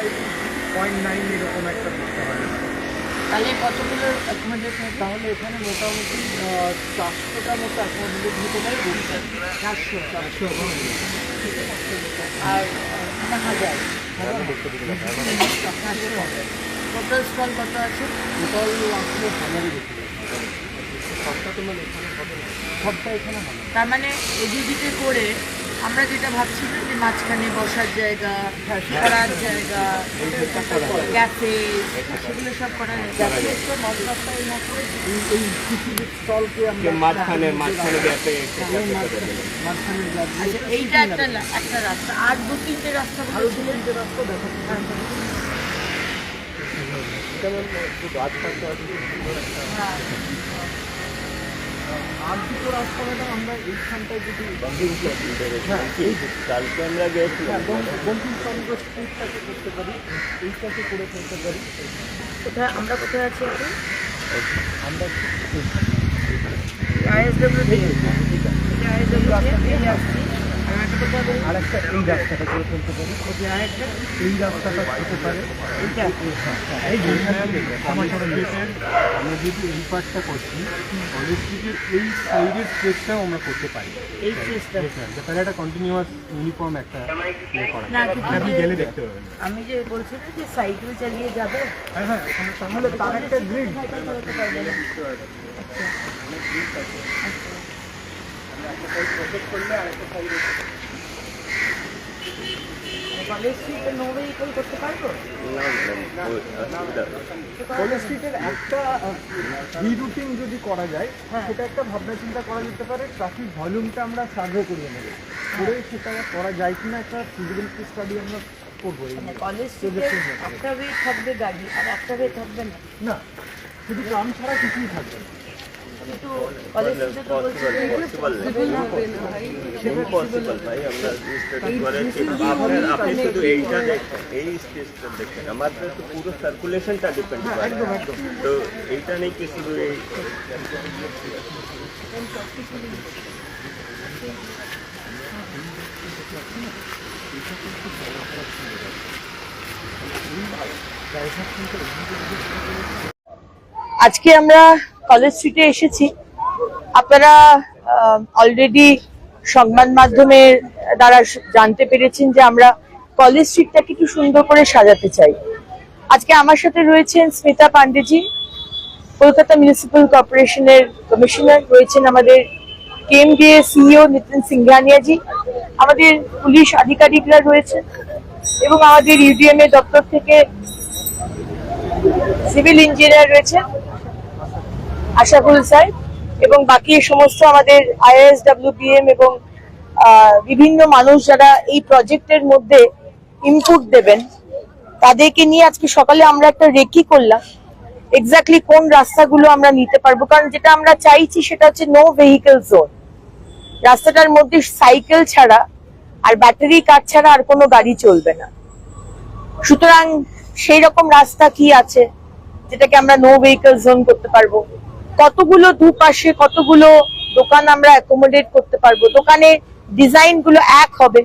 0.9 এরকম একটা করতে হবে। তাহলে কতগুলো অ্যাকোমোডেশন? তাহলে এখানে মোটামুটি 400টা মতো অ্যাকোমোডেট হতে পারে। 400 আর আর 1000 টোটাল স্টল কত আছে? টোটাল আসলে 1000-এর বেশি। সবটা তোমার এখানে হবে, সবটা এখানে হবে। তার মানে এদিকে করে আমরা যেটা ভাবছি না যে মাঝখানে বসার জায়গা, পড়ার জায়গা, ক্যাফে, সেগুলো সব করা যায়। এই কিছু স্টলকে আমরা মাঝখানে গ্যাপে মাঝখানে আচ্ছা, এইটা একটা রাস্তা, আর 2-3টে রাস্তা আরো 2-3টে রাস্তা দেখাতে পারি। যেমন একটু গাছ থাকতে আছে, সুন্দর একটা আর দুটো রাস্তা ম্যাডাম আমরা এইখানটায় যদি কালকে আমরা গেছিলাম বঙ্কিমচন্দ্র স্ট্রিটটাকে করতে পারি, এইটাকে করে ফেলতে পারি। কোথায় আমরা কোথায় আছি এখন? আমরা ISW আসছি। আর একটা কোথায় বলুন? আরেকটা এই রাস্তাটা করে ফেলতে পারি। আরেকটা এই রাস্তাটা হতে পারে। এইটা এই আমরা যদি এই পার্টটা করছি, কলেজ স্ট্রিটের এই সাইডের স্ট্রেচটাও আমরা করতে পারি। এই চেষ্টা তাহলে একটা কন্টিনিউয়াস ইউনিফর্ম একটা ইয়ে করা না, যায়। কিন্তু আপনি যে- গেলে দেখতে পাবেন। আমি যে বলছি না যে সাইকেল চালিয়ে যাবে, হ্যাঁ হ্যাঁ, তাহলে তার একটা গ্রিড সাইকেল চালাতে পারবে না। কলেজ স্ট্রিটে নো ভেহিকল করতে পারবো? কলেজ স্ট্রিটের একটা রিরুটিং যদি করা যায়, হ্যাঁ। সেটা একটা ভাবনা চিন্তা করা যেতে পারে। ট্রাফিক ভলিউমটা আমরা সার্ভে করিয়ে নেব, করে সেটা করা যায় কিনা একটা ফিজিবিলিটি স্টাডি আমরা করবো। মানে কলেজ স্ট্রিটে একটা ওয়ে থাকবে গাড়ি আর একটা ওয়ে থাকবে না, না, শুধু ট্রাম ছাড়া কিছুই থাকবে না। কিন্তু কলেজ স্ট্রিটে তো বলছে যে ইম্পসিবল ভাই, আমরা স্টাডি করেছি। আপনি শুধু এইটা দেখেন, এই স্টেজটা দেখেন, আমাদের তো পুরো সার্কুলেশনটা ডিপেন্ড করে। তো এইটা নেই কি শুধু এই আজকে আমরা কলেজ স্ট্রিটে এসেছি। আপনারা অলরেডি সংবাদ মাধ্যমের দ্বারা জানতে পেরেছেন যে আমরা কলেজ স্ট্রিটটাকে একটু সুন্দর করে সাজাতে চাই। আজকে আমার সাথে রয়েছেন স্মিতা পান্ডেজি, কলকাতা মিউনিসিপ্যাল কর্পোরেশনের কমিশনার, রয়েছেন আমাদের কেএমডিএ সিইও নিতিন সিংঘানিয়াজি, আমাদের পুলিশ আধিকারিকরা রয়েছেন, এবং আমাদের ইউডিএমএ দপ্তর থেকে সিভিল ইঞ্জিনিয়ার রয়েছেন আশাফুল সাহেব, এবং বাকি সমস্ত আমাদের ISWBM এবং বিভিন্ন মানুষ যারা এই প্রজেক্টের মধ্যে ইনপুট দেবেন, তাদেরকে নিয়ে আজকে সকালে আমরা একটা রেকি করলাম এক্স্যাক্টলি কোন রাস্তাগুলো আমরা নিতে পারবো। কারণ যেটা আমরা চাইছি সেটা হচ্ছে নো ভেহিকল জোন। রাস্তাটার মধ্যে সাইকেল ছাড়া আর ব্যাটারি কার ছাড়া আর কোনো গাড়ি চলবে না। সুতরাং সেই রকম রাস্তা কি আছে যেটাকে আমরা নো ভেহিকল জোন করতে পারবো, কতগুলো দুপাশে কতগুলো দোকান আমরা অ্যাকোমোডেট করতে পারবো, দোকানে ডিজাইন গুলো এক হবে,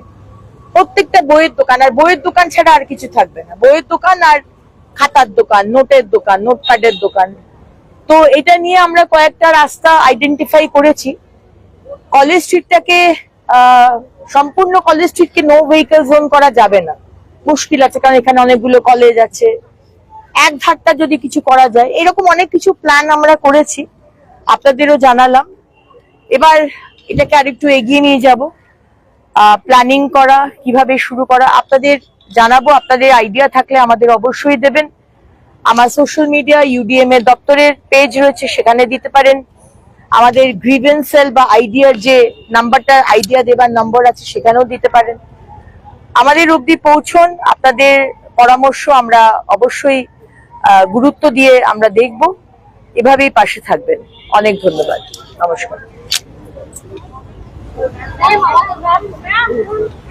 প্রত্যেকটা বইয়ের দোকান, আর বইয়ের দোকান ছাড়া আর কিছু থাকবে না, বইয়ের দোকান আর খাতার দোকান, নোটের দোকান, নোটপ্যাডের দোকান। তো এটা নিয়ে আমরা কয়েকটা রাস্তা আইডেন্টিফাই করেছি। কলেজ স্ট্রিটটাকে সম্পূর্ণ কলেজ স্ট্রিটকে নো ভেহিকল জোন করা যাবে না, মুশকিল আছে, কারণ এখানে অনেকগুলো কলেজ আছে। এক ধারটা যদি কিছু করা যায়, এরকম অনেক কিছু প্ল্যান আমরা করেছি, আপনাদেরও জানালাম। এবার এটাকে আরেকটু এগিয়ে নিয়ে যাব, প্ল্যানিং করা, কিভাবে শুরু করা আপনাদের জানাবো। আপনাদের আইডিয়া থাকলে আমাদের অবশ্যই দেবেন। আমার সোশ্যাল মিডিয়া ইউডিএম এর দপ্তরের পেজ রয়েছে, সেখানে দিতে পারেন। আমাদের গ্রিভেন্স সেল বা আইডিয়ার যে নাম্বারটা, আইডিয়া দেবার নম্বর আছে, সেখানেও দিতে পারেন। আমাদের অবধি পৌঁছন, আপনাদের পরামর্শ আমরা অবশ্যই গুরুত্ব দিয়ে আমরা দেখব। এভাবেই পাশে থাকবেন। অনেক ধন্যবাদ, নমস্কার।